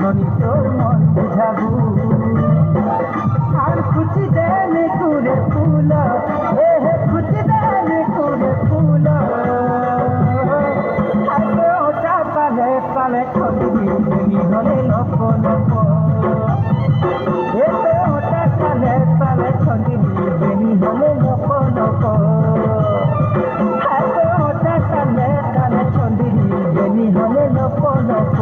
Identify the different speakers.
Speaker 1: জননী তোর মন বুঝাবো আর খুঁজি দেনে করে ফুল এ হে খুঁজি দেনে করে ফুল আগে ওটা পালে পালে খন্দি বেনি হলে লপ লপ এতে ওটা পালে পালে খন্দি বেনি হলে লপ লপ আগে ওটা পালে পালে খন্দি বেনি হলে লপ লপ